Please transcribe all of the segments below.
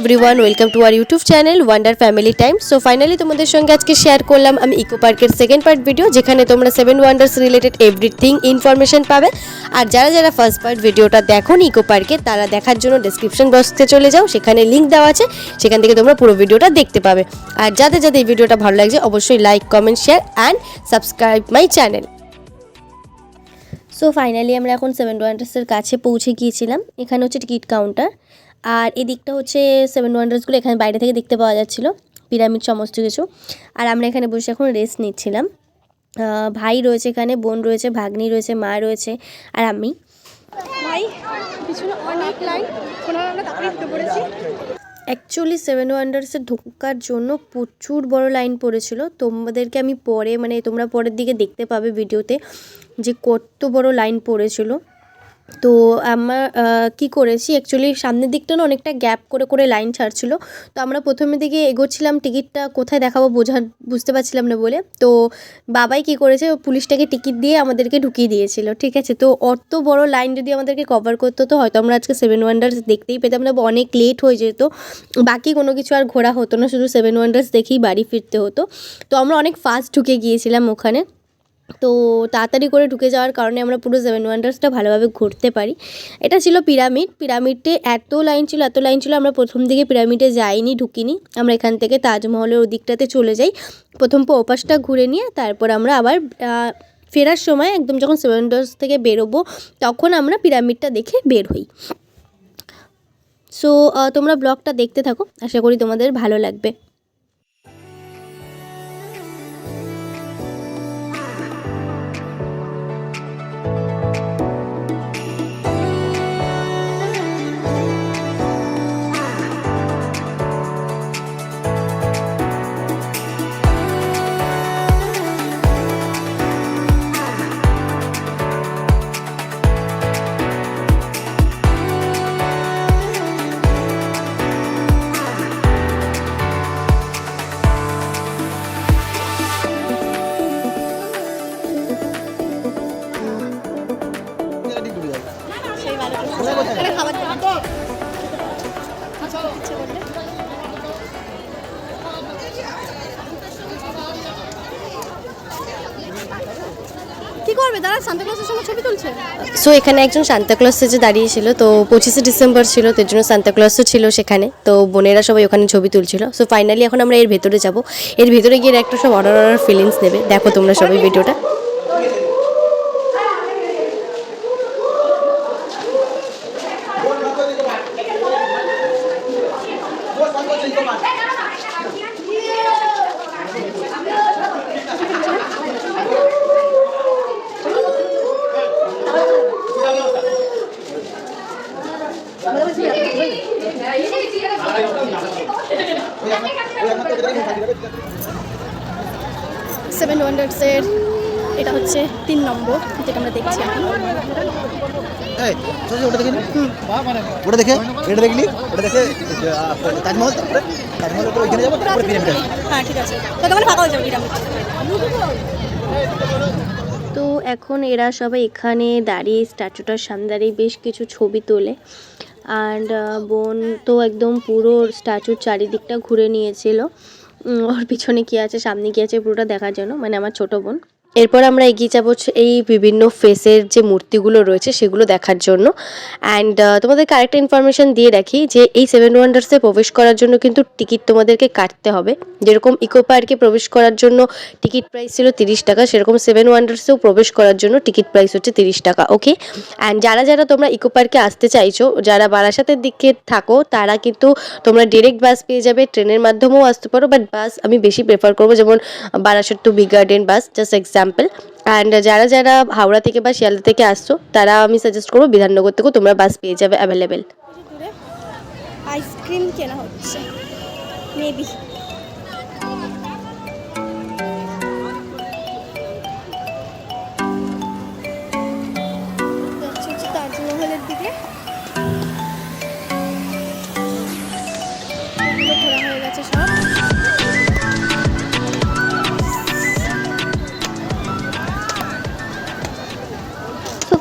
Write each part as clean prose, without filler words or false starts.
Everyone, welcome to our YouTube channel wonder family time. So finally তোমাদের সঙ্গে আজকে share করলাম আমি ইকো পার্কের সেকেন্ড পার্ট ভিডিও, যেখানে তোমরা 7 ওয়ান্ডার্স রিলেটেড এভরিথিং ইনফরমেশন পাবে। আর যারা যারা ফার্স্ট পার্ট ভিডিওটা দেখোনি ইকো পার্কে, তারা দেখার জন্য ডেসক্রিপশন বক্সে চলে যাও, সেখানে লিঙ্ক দেওয়া আছে, সেখান থেকে তোমরা পুরো ভিডিওটা দেখতে পাবে। আর যাদের যাদের এই ভিডিওটা ভালো লাগছে অবশ্যই like, comment, share and subscribe my channel. So finally আমরা এখন 7 ওয়ান্ডার্সের কাছে পৌঁছে গিয়েছিলাম। এখানে হচ্ছে টিকিট কাউন্টার, আর এদিকটা হচ্ছে 7 ওয়ান্ডার্সগুলো এখানে বাইরে থেকে দেখতে পাওয়া যাচ্ছিল, পিরামিড সমস্ত কিছু। আর আমরা এখানে বসে এখন রেস্ট নিচ্ছিলাম। ভাই রয়েছে এখানে, বোন রয়েছে, ভাগ্নি রয়েছে, মা রয়েছে, আর আমি। ভাই পিছনে অনেক লাইন, আমরা তাড়াতাড়ি ঢুকে পড়েছি। অ্যাকচুয়ালি 7 ওয়ান্ডার্সে ঢোকার জন্য প্রচুর বড় লাইন পড়েছিল। তোমাদেরকে আমি পরে তোমরা পরের দিকে দেখতে পাবে ভিডিওতে যে কত বড় লাইন পড়েছিল। তো আমরা কি করেছি, অ্যাকচুয়ালি সামনের দিকটা না অনেকটা গ্যাপ করে করে লাইন ছাড়ছিল। তো আমরা প্রথমের দিকে এগোচ্ছিলাম, টিকিটটা কোথায় দেখাবো বুঝতে পারছিলাম না বলে। তো বাবাই কি করেছে, পুলিশটাকে টিকিট দিয়ে আমাদেরকে ঢুকিয়ে দিয়েছিল, ঠিক আছে। তো অত বড় লাইন যদি আমাদেরকে কভার করতে হতো, হয়তো আমরা আজকে 7 ওয়ান্ডার্স দেখতেই পেতাম না, অনেক লেট হয়ে যেত, বাকি কোনো কিছু আর ঘোরা হতো না, শুধু 7 ওয়ান্ডার্স দেখেই বাড়ি ফিরতে হতো। তো আমরা অনেক ফাস্ট ঢুকে গিয়েছিলাম ওখানে। তো তাড়াতাড়ি করে ঢুকে যাওয়ার কারণে আমরা পুরো 7 ওয়ান্ডার্সটা ভালোভাবে ঘুরতে পারি। এটা ছিল পিরামিডে এত লাইন ছিল, আমরা প্রথম দিকে পিরামিডে যাইনি, ঢুকিনি। আমরা এখান থেকে তাজমহলের ওদিকটাতে চলে যাই, প্রথম ওপাশটা ঘুরে নিয়ে তারপর আমরা আবার ফেরার সময় একদম যখন 7 ওয়ান্ডার্স থেকে বেরোবো তখন আমরা পিরামিডটা দেখে বের হই। সো তোমরা ব্লগটা দেখতে থাকো, আশা করি তোমাদের ভালো লাগবে। কি করবে দাদা, সান্তাক্লজের সঙ্গে ছবি তুলছে। সো এখানে একজন সান্তাক্লজ সেজে দাঁড়িয়েছিল, তো 25শে ডিসেম্বর ছিল, তার জন্য সান্তাক্লজও ছিল সেখানে। তো বোনেরা সবাই ওখানে ছবি তুলছিল। সো ফাইনালি এখন আমরা এর ভেতরে যাব, এর ভেতরে গিয়ে একটা সব অর্ডার ফিলিংস নেবে। দেখো তোমরা সবাই ভিডিওটা। সেভেন ওয়ান্ডার্সের এটা হচ্ছে 3 নম্বর, যেটা আমরা দেখছি এখন। ওটা দেখে এটা দেখলি, ওটা দেখে তাজমহল, তাজমহল ওইখানে যাবো, তারপরে পিরামিড। হ্যাঁ ঠিক আছে, তো তখন ফাঁকা হয়ে যাবে পিরামিড। তো এখন এরা সবাই এখানে দাঁড়িয়ে স্ট্যাচুটার সামনে দাঁড়িয়ে বেশ কিছু ছবি তোলে। অ্যান্ড বোন তো একদম পুরো স্ট্যাচুর চারিদিকটা ঘুরে নিয়েছিল, ওর পিছনে কী আছে সামনে কী আছে পুরোটা দেখার জন্য, আমার ছোটো বোন। এরপর আমরা এগিয়ে যাবো এই বিভিন্ন ফেসের যে মূর্তিগুলো রয়েছে সেগুলো দেখার জন্য। অ্যান্ড তোমাদেরকে আরেকটা ইনফরমেশান দিয়ে রাখি যে এই 7 ওয়ান্ডার্সে প্রবেশ করার জন্য কিন্তু টিকিট তোমাদেরকে কাটতে হবে। যেরকম ইকো পার্কে প্রবেশ করার জন্য টিকিট প্রাইস ছিল 30 টাকা, সেরকম 7 ওয়ান্ডার্সেও প্রবেশ করার জন্য টিকিট প্রাইস হচ্ছে 30 টাকা। ওকে, অ্যান্ড যারা যারা তোমরা ইকো পার্কে আসতে চাইছো, যারা বারাসাতের দিকে থাকো, তারা কিন্তু তোমরা ডিরেক্ট বাস পেয়ে যাবে, ট্রেনের মাধ্যমেও আসতে পারো, বাট বাস আমি বেশি প্রেফার করবো, যেমন Barasat two big garden bus, just example. And যারা যারা হাওড়া থেকে বা শিয়ালদা থেকে আসছো, তারা আমি সাজেস্ট করবো বিধাননগর থেকেও তোমরা বাস পেয়ে যাবে অ্যাভেলেবেল। আইসক্রিম কেনা হচ্ছে মেবি। তাজমহলের দিকে ঘোরা হয়ে গেছে সব।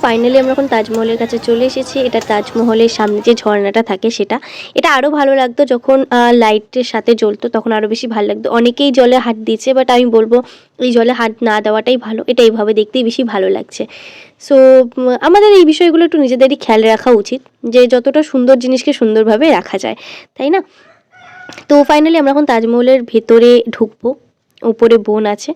ফাইনালি আমরা এখন তাজমহলের কাছে চলে এসেছি। এটা তাজমহলের সামনে যে ঝর্ণাটা থাকে সেটা, এটা আরও ভালো লাগতো যখন লাইটের সাথে জ্বলতো, তখন আরও বেশি ভালো লাগতো। অনেকেই জলে হাত দিয়েছে, বাট আমি বলবো এই জলে হাত না দেওয়াটাই ভালো, এটা এইভাবে দেখতেই বেশি ভালো লাগছে। সো আমাদের এই বিষয়গুলো একটু নিজেদেরই খেয়াল রাখা উচিত, যে যতটা সুন্দর জিনিসকে সুন্দরভাবে রাখা যায়, তাই না? তো ফাইনালি আমরা এখন তাজমহলের ভেতরে ঢুকবো। উপরে বোন আছে।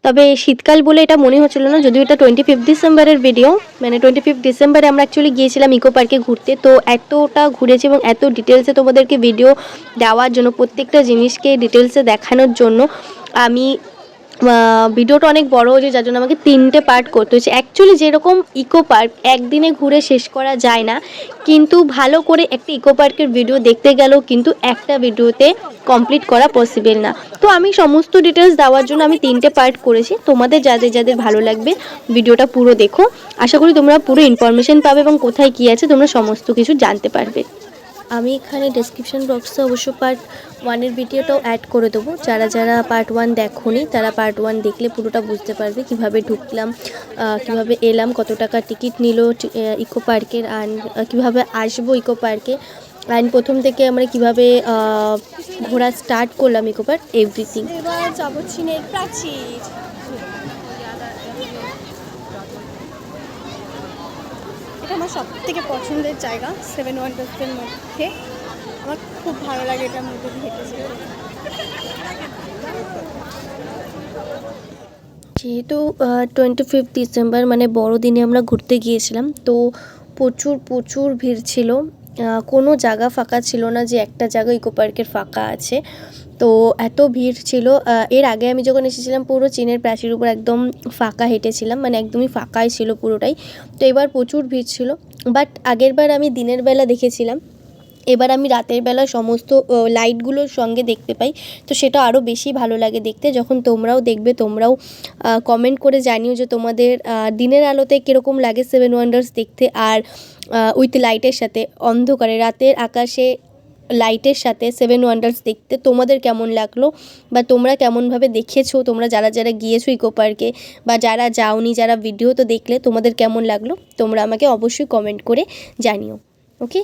তবে শীতকাল বলে এটা মনে হচ্ছিল না, যদিও এটা 25 ডিসেম্বরের ভিডিও, মানে 25 ডিসেম্বরে আমরা অ্যাকচুয়ালি গিয়েছিলাম ইকো পার্কে ঘুরতে। তো এতটা ঘুরেছি এবং এত ডিটেলসে তোমাদেরকে ভিডিও দেওয়ার জন্য, প্রত্যেকটা জিনিসকে ডিটেলসে দেখানোর জন্য আমি ভিডিওটা অনেক বড় হয়েছে, যার জন্য আমাকে 3টে পার্ট করতে হয়েছে। অ্যাকচুয়ালি যেরকম ইকো পার্ক একদিনে ঘুরে শেষ করা যায় না, কিন্তু ভালো করে একটা ইকো পার্কের ভিডিও দেখতে গেলেও কিন্তু একটা ভিডিওতে কমপ্লিট করা পসিবল না। তো আমি সমস্ত ডিটেলস দেওয়ার জন্য আমি 3টে পার্ট করেছি। তোমাদের যাদের যাদের ভালো লাগবে ভিডিওটা পুরো দেখো, আশা করি তোমরা পুরো ইনফরমেশন পাবে এবং কোথায় কী আছে তোমরা সমস্ত কিছু জানতে পারবে। আমি এখানে ডেসক্রিপশন বক্সে অবশ্য পার্ট 1-এর ভিডিওটাও অ্যাড করে দেবো। যারা যারা পার্ট 1 দেখোনি তারা পার্ট 1 দেখলে পুরোটা বুঝতে পারবে, কিভাবে ঢুকলাম, কিভাবে এলাম, কত টাকা টিকিট নিল ইকো পার্কের, আর কীভাবে আসবো ইকো পার্কে, অ্যান্ড প্রথম থেকে আমরা কীভাবে ঘোরা স্টার্ট করলাম ইকো পার্ক, এভরিথিং। এবার যাবো চীনের প্রাচীর। এটা আমার সব থেকে পছন্দের জায়গা 7 ওয়ান্ডার্সের মধ্যে। আমার খুব ভালো লাগে এটার মধ্যে হেঁটেছে। যেহেতু 25 ডিসেম্বর মানে বড়দিনে আমরা ঘুরতে গিয়েছিলাম, তো প্রচুর ভিড় ছিল। কোনো জায়গা ফাঁকা ছিল না যে একটা জায়গা ইকো পার্কের ফাঁকা আছে, তো এত ভিড় ছিল। এর আগে আমি যখন এসেছিলাম পুরো চীনের প্রাচীর উপর একদম ফাঁকা হেঁটেছিলাম, মানে একদমই ফাঁকাই ছিল পুরোটাই। তো এবার প্রচুর ভিড় ছিল, বাট আগেরবার আমি দিনের বেলা দেখেছিলাম, এবার আমি রাতের বেলা সমস্ত লাইটগুলোর সঙ্গে দেখতে পাই, তো সেটা আরও বেশি ভালো লাগে দেখতে। যখন তোমরাও দেখবে তোমরাও কমেন্ট করে জানিও যে তোমাদের দিনের আলোতে কীরকম লাগে 7 ওয়ান্ডার্স দেখতে, আর উইথ লাইটের সাথে অন্ধকারে রাতের আকাশে লাইটের সাথে 7 ওয়ান্ডার্স দেখতে তোমাদের কেমন লাগলো, বা তোমরা কেমনভাবে দেখেছো, তোমরা যারা যারা গিয়েছো ইকো পার্কে, বা যারা যাওনি, যারা ভিডিও তো দেখলে তোমাদের কেমন লাগলো তোমরা আমাকে অবশ্যই কমেন্ট করে জানিও। ওকে,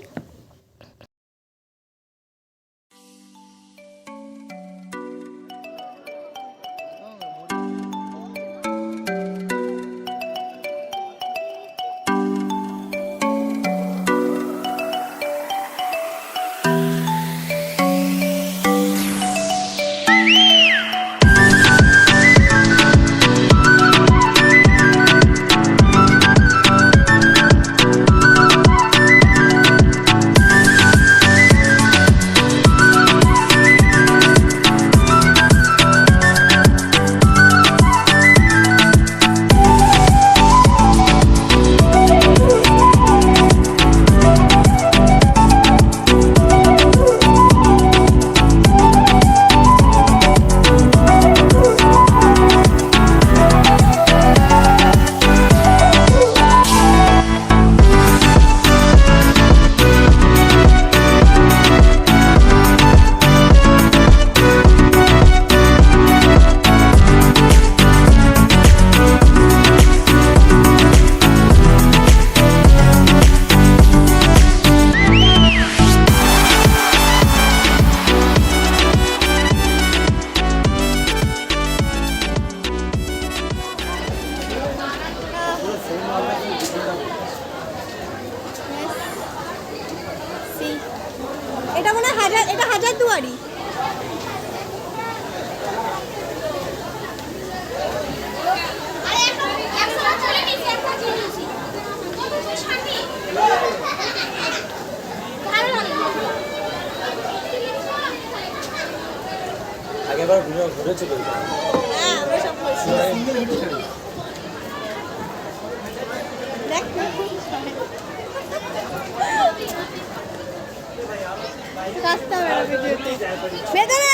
এটা মনে হয় এটা হাজারদুয়ারি। আগেবার ঘুরেছে তো। হ্যাঁ, আমরা সব করেছি। দেখ রাস্তা বেড়া ভিডিওতে ভেতরে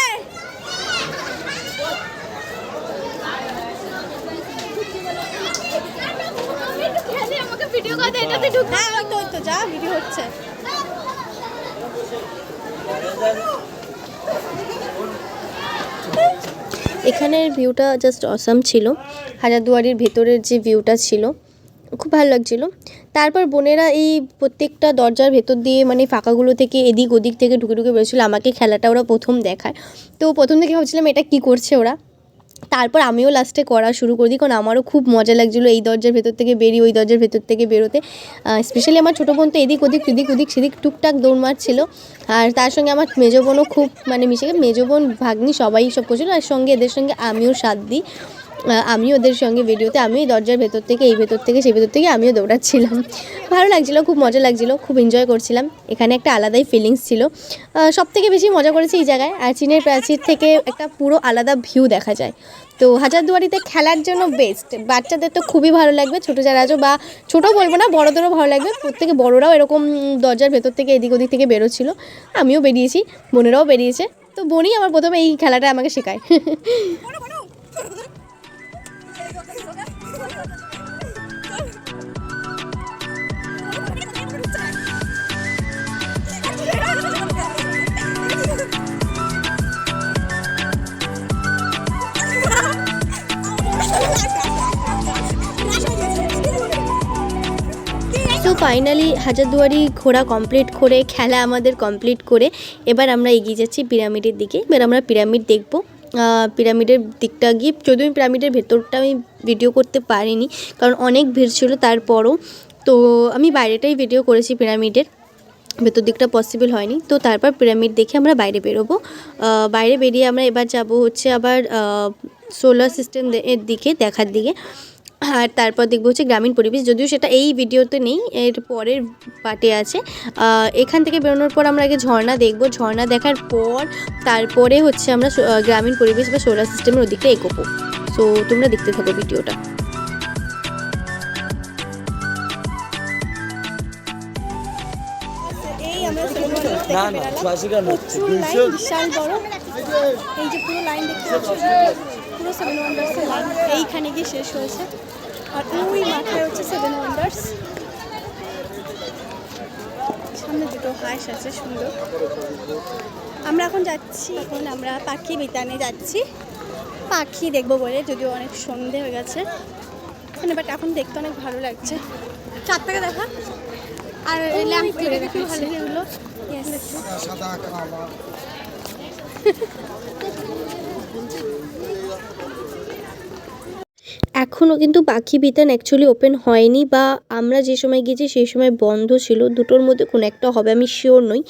আমাকে ভিডিও করতে, এটাতে ঢুক। হ্যাঁ, ওই তো যা ভিডিও হচ্ছে। এখানের ভিউটা জাস্ট অসাম ছিল। হাজারদুয়ারির ভেতরের যে ভিউটা ছিল খুব ভালো লাগছিল। তারপর বোনেরা এই প্রত্যেকটা দরজার ভেতর দিয়ে মানে ফাঁকাগুলো থেকে এদিক ওদিক থেকে ঢুকে ঢুকে বেরোচ্ছিলো। আমাকে খেলাটা ওরা প্রথম দেখায়, তো প্রথম থেকে ভাবছিলাম এটা কী করছে ওরা। তারপর আমিও লাস্টে করা শুরু করে দিই, কারণ আমারও খুব মজা লাগছিলো এই দরজার ভেতর থেকে বেরিয়ে ওই দরজার ভেতর থেকে বেরোতে। স্পেশালি আমার ছোটো বোন তো এদিক ওদিক সেদিক টুকটাক দৌড় মারছিল, আর তার সঙ্গে আমার মেজো বোনও খুব মানে মিশে গেছে। মেজো বোন ভাগ্নি সবাই সব করছিলো, আর সঙ্গে এদের সঙ্গে আমিও সাথ দিই। আমিও ওদের সঙ্গে ভিডিওতে আমি দরজার ভেতর থেকে এই ভেতর থেকে সেই ভেতর থেকে আমিও দৌড়াচ্ছিলাম। ভালো লাগছিলো, খুব মজা লাগছিলো, খুব এনজয় করছিলাম। এখানে একটা আলাদাই ফিলিংস ছিল। সবথেকে বেশি মজা করেছি এই জায়গায়, আর চীনের প্রাচীর থেকে একটা পুরো আলাদা ভিউ দেখা যায়। তো হাজারদুয়ারিতে খেলার জন্য বেস্ট, বাচ্চাদের তো খুবই ভালো লাগবে, ছোটো যারা আছো বা ছোটো বলবো না, বড়োদেরও ভালো লাগবে। প্রত্যেকে বড়োরাও এরকম দরজার ভেতর থেকে এদিক ওদিক থেকে বেরোচ্ছিলো, আমিও বেরিয়েছি, বোনেরাও বেরিয়েছে। তো বোনই আমার প্রথমে এই খেলাটা আমাকে শেখায়। তো ফাইনালি হাজারদুয়ারি ঘোরা কমপ্লিট করে, খেলা আমাদের কমপ্লিট করে এবার আমরা এগিয়ে যাচ্ছি পিরামিডের দিকে। এবার আমরা পিরামিড দেখব। পিরামিডের দিকটা গিয়ে, যদিও আমি পিরামিডের ভেতরটা আমি ভিডিও করতে পারিনি কারণ অনেক ভিড় ছিল, তারপরও তো আমি বাইরেটাই ভিডিও করেছি, পিরামিডের ভেতর দিকটা পসিবল হয়নি। তো তারপর পিরামিড দেখে আমরা বাইরে বেরোবো। বাইরে বেরিয়ে আমরা এবার যাব হচ্ছে আবার সোলার সিস্টেম এর দিকে দেখার দিকে, আর তারপর দেখবো হচ্ছে গ্রামীণ পরিবেশ, যদিও সেটা এই ভিডিওতে নেই, এর পরের পার্টে আছে। এখান থেকে বেরোনোর পর আমরা আগে ঝর্ণা দেখব, ঝর্ণা দেখার পর তারপরে হচ্ছে আমরা গ্রামীণ পরিবেশ বা সোলার সিস্টেমের ওদিকটা এগোবো। সো তোমরা দেখতে থাকো ভিডিওটা। এই আমরা প্রচুর লাইন, বিশাল বড়। এই যে পুরো লাইন দেখতে পাচ্ছি, পুরো 7 ওয়ান্ডার্সের লাইন এইখানে গিয়ে শেষ হয়েছে, আর ওই মাথায় হচ্ছে 7 ওয়ান্ডার্স। সামনে দুটো হাঁস আছে সুন্দর। আমরা এখন যাচ্ছি, এখন আমরা পাখি বিতানে যাচ্ছি পাখি দেখবো বলে, যদিও অনেক সন্ধে হয়ে গেছে মানে, বাট এখন দেখতে অনেক ভালো লাগছে। চার থেকে দেখা আর ল্যাম্প ধরে দেখা ভালো এগুলো। এখনও কিন্তু পাখি বিতান অ্যাকচুয়ালি ওপেন হয়নি, বা আমরা যে সময় গিয়েছি সেই সময় বন্ধ ছিল। দুটোর মধ্যে কোনো একটা হবে, আমি শিওর নই।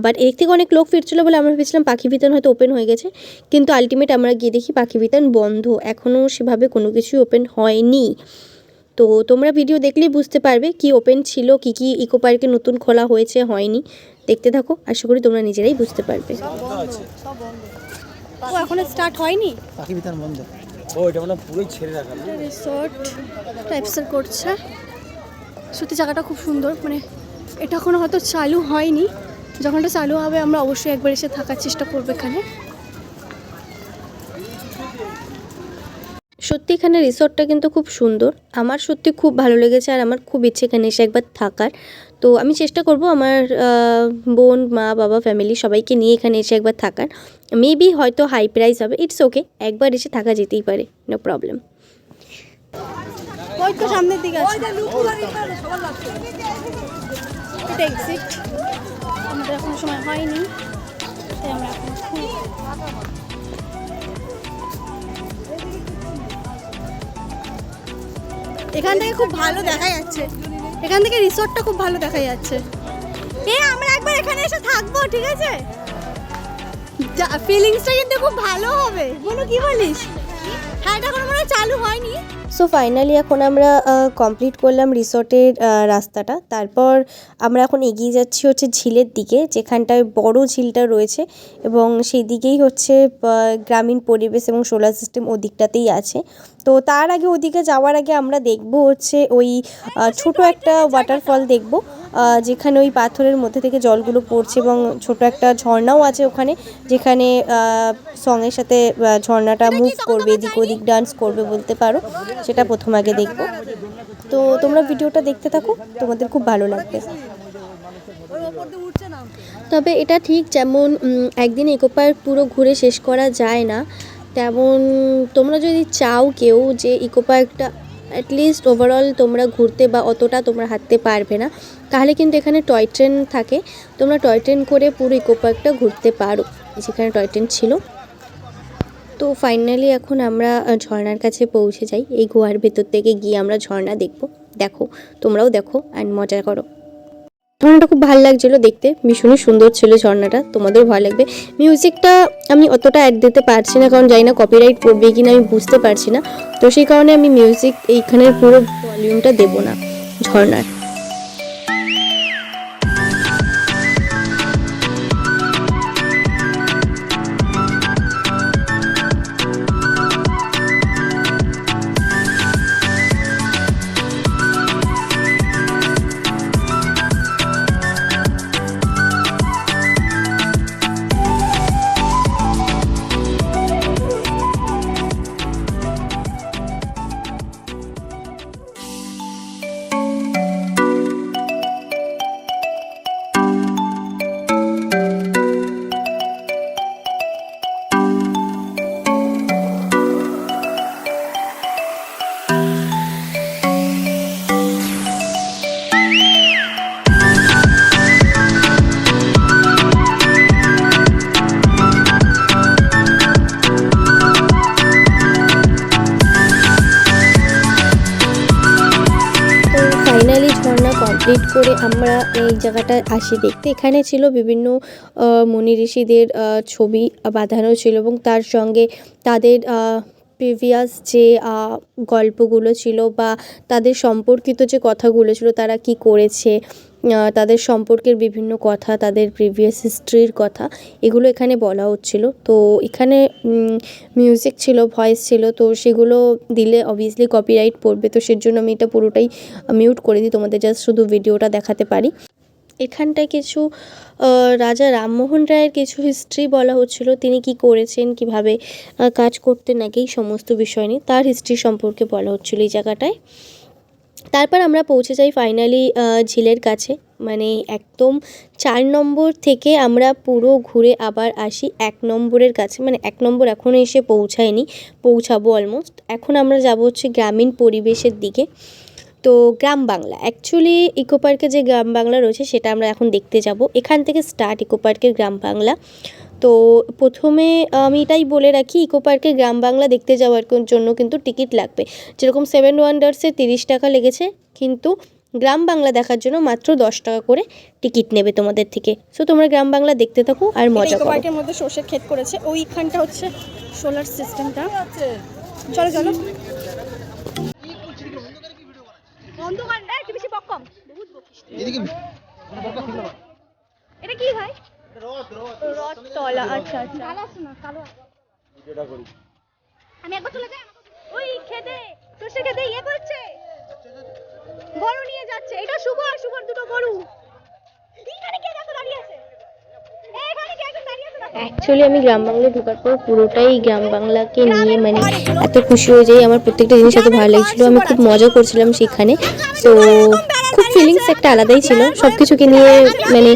বাট এর থেকে অনেক লোক ফিরছিল বলে আমরা ভেবেছিলাম পাখি বিতান হয়তো ওপেন হয়ে গেছে, কিন্তু আলটিমেট আমরা গিয়ে দেখি পাখি বিতান বন্ধ, এখনও সেভাবে কোনো কিছুই ওপেন হয়নি। তো তোমরা ভিডিও দেখলেই বুঝতে পারবে কি ওপেন ছিল, কি কি ইকো পার্কে নতুন খোলা হয়েছে হয়নি। দেখতে থাকো, আশা করি তোমরা নিজেরাই বুঝতে পারবে। ও এখনো স্টার্ট হয়নি, পাখি বিতান বন্ধ। ও এটা মানে পুরোই ছেড়ে রাখা। রিসর্ট টাইপসের করছে, সত্যি জায়গাটা খুব সুন্দর। মানে এটা এখনো হয়তো চালু হয়নি, যখন এটা চালু হবে আমরা অবশ্যই একবার এসে থাকার চেষ্টা করবো এখানে। সত্যি এখানে রিসর্টটা কিন্তু খুব সুন্দর, আমার সত্যি খুব ভালো লেগেছে, আর আমার খুব ইচ্ছে এখানে এসে একবার থাকার। তো আমি চেষ্টা করব আমার বোন, মা, বাবা, ফ্যামিলি সবাইকে নিয়ে এখানে এসে একবার থাকার। মেবি হয়তো হাই প্রাইস হবে, ইটস ওকে, একবার এসে থাকা যেতেই পারে, নো প্রবলেম। ওই তো সামনের দিকে আছে, এটা এক্সিট। আমাদের এখনো সময় হয়নি, তাই আমরা এখন এখান থেকে খুব ভালো দেখা যাচ্ছে, এখান থেকে রিসর্টটা খুব ভালো দেখা যাচ্ছে। আমরা একবার এখানে এসে থাকবো, ঠিক আছে? ফিলিংসটা কিন্তু খুব ভালো হবে, বলো কি বলিস? হ্যাঁ, এটা কোনো মনে চালু হয়নি। সো ফাইনালি এখন আমরা কমপ্লিট করলাম রিসর্টের রাস্তাটা। তারপর আমরা এখন এগিয়ে যাচ্ছি হচ্ছে ঝিলের দিকে, যেখানটায় বড় ঝিলটা রয়েছে, এবং সেই দিকেই হচ্ছে গ্রামীণ পরিবেশ এবং সোলার সিস্টেম ওদিকটাতেই আছে। তো তার আগে ওদিকে যাওয়ার আগে আমরা দেখব হচ্ছে ওই ছোট একটা ওয়াটারফল দেখব, যেখানে ওই পাথরের মধ্যে থেকে জলগুলো পড়ছে, এবং ছোট একটা ঝর্ণাও আছে ওখানে, যেখানে সঙ্গের সাথে ঝর্ণাটা মুভ করবে, এদিক ওদিক ডান্স করবে বলতে পারো। সেটা প্রথম আগে দেখব। তো তোমরা ভিডিওটা দেখতে থাকো, তোমাদের খুব ভালো লাগবে। তবে এটা ঠিক যেমন একদিন ইকো পার্ক পুরো ঘুরে শেষ করা যায় না, তেমন তোমরা যদি চাও কেউ যে ইকো পার্কটা অ্যাটলিস্ট ওভারঅল তোমরা ঘুরতে বা অতটা তোমরা হাঁটতে পারবে না, তাহলে কিন্তু এখানে টয় ট্রেন থাকে, তোমরা টয় ট্রেন করে পুরো ইকো পার্কটা ঘুরতে পারো, যেখানে টয় ট্রেন ছিল। তো ফাইনালি এখন আমরা ঝর্ণার কাছে পৌঁছে যাই। এই গুহার ভেতর থেকে গিয়ে আমরা ঝর্ণা দেখো, তোমরাও দেখো অ্যান্ড মজা করো। ঝর্ণাটা খুব ভালো লাগছিলো দেখতে, ভীষণই সুন্দর ছিল ঝর্ণাটা, তোমাদেরও ভালো লাগবে। মিউজিকটা আমি অতটা অ্যাড দিতে পারছি না, কারণ জানি না কপিরাইট পড়বে কিনা আমি বুঝতে পারছি না, তো সেই কারণে আমি মিউজিক এইখানের পুরো ভলিউমটা দেবো না ঝর্ণার। ফাইনালি ঝর্ণা কমপ্লিট করে আমরা এই জায়গাটা আসি দেখতে। এখানে ছিল বিভিন্ন মুনি ঋষিদের ছবি বাঁধানো ছিল, এবং তার সঙ্গে তাদের প্রিভিয়াস যে গল্পগুলো ছিল বা তাদের সম্পর্কিত যে কথাগুলো ছিল, তারা কি করেছে, তাদের সম্পর্কের বিভিন্ন কথা, তাদের প্রিভিয়াস হিস্ট্রির কথা, এগুলো এখানে বলা হচ্ছিল। তো এখানে মিউজিক ছিল, ভয়েস ছিল, তো সেগুলো দিলে অবভিয়াসলি কপিরাইট পড়বে, তো সেজন্য আমি এটা পুরোটাই মিউট করে দিই, তোমাদের জাস্ট শুধু ভিডিওটা দেখাতে পারি। এখানটায় কিছু রাজা রামমোহন রায়ের কিছু হিস্ট্রি বলা হচ্ছিল, তিনি কি করেছেন, কিভাবে কাজ করতেন নাকি, এই সমস্ত বিষয় নিয়ে তার হিস্ট্রি সম্পর্কে বলা হচ্ছিল এই জায়গাটায়। তারপর আমরা পৌঁছে যাই ফাইনালি ঝিলের কাছে, মানে একদম 4 নম্বর থেকে আমরা পুরো ঘুরে আবার আসি 1 নম্বরের কাছে, মানে 1 নম্বর এখনও এসে পৌঁছাবো অলমোস্ট। এখন আমরা যাব হচ্ছে গ্রামীণ পরিবেশের দিকে। তো গ্রাম বাংলা, অ্যাকচুয়ালি ইকো পার্কে যে গ্রাম বাংলা রয়েছে সেটা আমরা এখন দেখতে যাব। এখান থেকে স্টার্ট ইকো পার্কের গ্রাম বাংলা। তো প্রথমে আমি এটাই বলে রাখি, ইকো পার্কে গ্রাম বাংলা দেখতে যাওয়ার জন্য কিন্তু টিকিট লাগবে। যেরকম 7 ওয়ান্ডার্সে 30 টাকা লেগেছে, কিন্তু গ্রাম বাংলা দেখার জন্য মাত্র 10 টাকা করে টিকিট নেবে তোমাদের থেকে। সো তোমরা গ্রাম বাংলা দেখতে থাকো আর মজা ইকো করো। পার্কের মধ্যে সর্ষের ক্ষেত করেছে, ওইখানটা হচ্ছে সোলার সিস্টেমটা। চলো চলো। অন্ধকার না, একটু বেশি বককম। বহুত বকিস। এটা কি ভাই? রথ তলা। আচ্ছা আচ্ছা। কালো আছে না, কালো। ভিডিওটা করি। আমি একবার চলে যাই। ওই খেতে সর্ষের খেতে ইয়ে করছে, গরু নিয়ে যাচ্ছে। এটা শুভ আর শুভর দুটো গরু। এইখানে কে এত দাঁড়িয়ে আছে? এইখানে কে এত দাঁড়িয়ে আছে? অ্যাকচুয়ালি আমি গ্রাম বাংলায় ঢোকার পর পুরোটাই গ্রাম বাংলাকে নিয়ে মানে এত খুশি হয়ে যাই, আমার প্রত্যেকটা জিনিস এত ভালো লাগছিলো, আমি খুব মজা করছিলাম সেখানে। তো খুব ফিলিংস একটা আলাদাই ছিল, সব কিছুকে নিয়ে মানে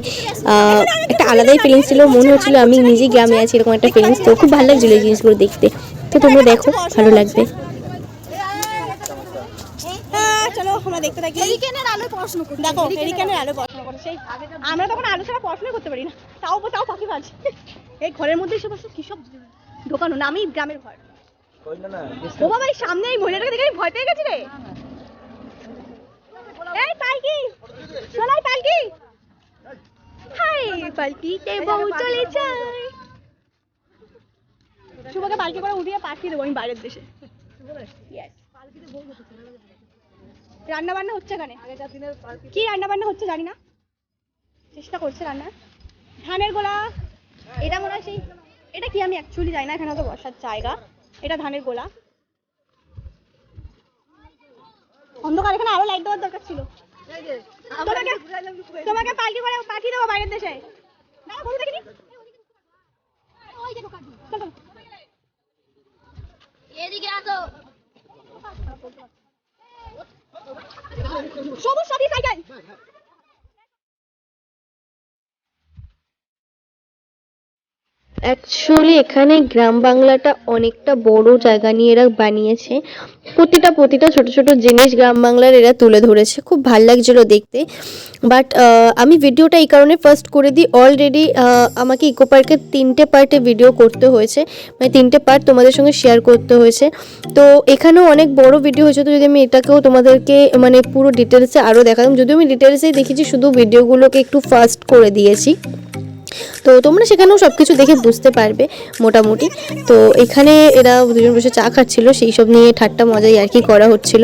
একটা আলাদাই ফিলিংস ছিল, মনে হচ্ছিলো আমি নিজেই গ্রামে আছি, এরকম একটা ফিলিংস। তো খুব ভালো লাগছিলো এই জিনিসগুলো দেখতে। তো তোমরা দেখো, ভালো লাগবে। চলো আমরা দেখতে থাকি। হেরিকেনের আলো পড়াশোনা করতে। দেখো হেরিকেনের আলো পড়াশোনা করতে। সেই আমরা তখন আলো ছাড়া পড়াশোনা করতে পারি না। তাও পাখি বাজ। এই ঘরের মধ্যে সব কি সব ঢোকানো, নামই গ্রামের ঘর। কই না না। ও বাবা, এই সামনে এই মহিলাটাকে দেখে আমি ভয় পেয়ে গেছি রে। এই পালকি, চলাই পালকি। হাই পালকিতে বউ চলে যায়। শুভকে পালকি করে উঠিয়ে পাঠিয়ে দেবো আমি বাইরের দেশে। ইয়েস, পালকিতে বউ হচ্ছে। রান্না বান্না হচ্ছে এখানে। কি রান্না বান্না হচ্ছে জানি না, চেষ্টা করছে রান্না। ধানের গোলা, এটা মনে হয় সেই, এটা কি আমি অ্যাকচুয়ালি জানি না, এখানে তো বসার জায়গা। এটা ধানের গোলা। অন্ধকার, এখানে আরো লাইট দেওয়ার দরকার ছিল। তোমাকে পাল্টি করে পাঠিয়ে দেবো বাইরের দেশে। এদিকে আসো। সবুজ সাথী সাইকেল। অ্যাকচুয়ালি এখানে গ্রাম বাংলাটা অনেকটা বড় জায়গা নিয়ে এরা বানিয়েছে। প্রতিটা ছোট ছোট জিনিস গ্রাম বাংলার এরা তুলে ধরেছে, খুব ভাল লাগছিল দেখতে। বাট আমি ভিডিওটা এই কারণে ফার্স্ট করে দিই, অলরেডি আমাকে ইকো পার্কের 3টে পার্টে ভিডিও করতে হয়েছে, মানে 3টে পার্ট তোমাদের সঙ্গে শেয়ার করতে হয়েছে। তো এখানেও অনেক বড় ভিডিও হয়েছে, তো যদি আমি এটাকেও তোমাদেরকে মানে পুরো ডিটেলসে আরও দেখাতাম, যদিও আমি ডিটেলসেই দেখেছি, শুধু ভিডিওগুলোকে একটু ফাস্ট করে দিয়েছি। তো তোমরা সেখানেও সব কিছু দেখে বুঝতে পারবে মোটামুটি। তো এখানে এরা দুজন বসে চা খাচ্ছিল, সেই সব নিয়ে ঠাট্টা মজাই আর কি করা হচ্ছিল।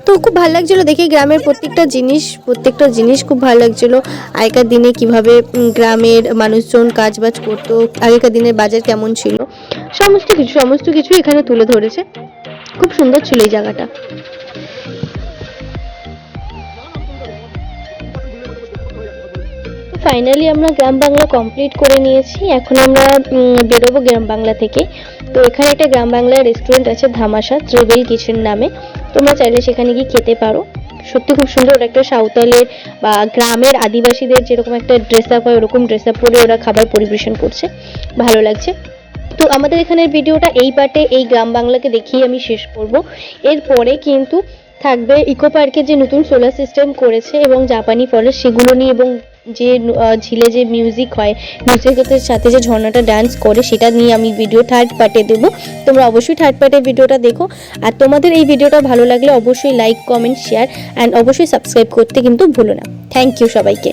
তো খুব ভালো লাগছিলো দেখে, গ্রামের প্রত্যেকটা জিনিস খুব ভালো লাগছিলো। আগেকার দিনে কিভাবে গ্রামের মানুষজন কাজবাজ করতো, আগেকার দিনের বাজার কেমন ছিল, সমস্ত কিছু এখানে তুলে ধরেছে। খুব সুন্দর ছিল এই জায়গাটা। ফাইনালি আমরা গ্রাম বাংলা কমপ্লিট করে নিয়েছি, এখন আমরা বেরোবো গ্রাম বাংলা থেকে। তো এখানে একটা গ্রাম বাংলার রেস্টুরেন্ট আছে ধামাশা, ত্রিবেল কিচেন নামে, তোমরা চাইলে সেখানে গিয়ে খেতে পারো। সত্যি খুব সুন্দর, ওরা একটা সাঁওতালের বা গ্রামের আদিবাসীদের যেরকম একটা ড্রেস আপ হয় ওরকম ড্রেস আপ পরে ওরা খাবার পরিবেশন করছে, ভালো লাগছে। তো আমাদের এখানের ভিডিওটা এই পার্টে এই গ্রাম বাংলাকে দেখিয়ে আমি শেষ করব। এরপরে কিন্তু থাকবে ইকো পার্কে যে নতুন সোলার সিস্টেম করেছে এবং জাপানি ফরেস্ট সেগুলো নিয়ে, এবং যে ঝিলে যে মিউজিক হয়, মিউজিকের সাথে যে ঝর্ণাটা ডান্স করে সেটা নিয়ে আমি ভিডিও থার্ড পার্টে দেবো। তোমরা অবশ্যই থার্ড পার্টের ভিডিওটা দেখো। আর তোমাদের এই ভিডিওটা ভালো লাগলে অবশ্যই লাইক, কমেন্ট, শেয়ার অ্যান্ড অবশ্যই সাবস্ক্রাইব করতে কিন্তু ভুলো না। থ্যাংক ইউ সবাইকে।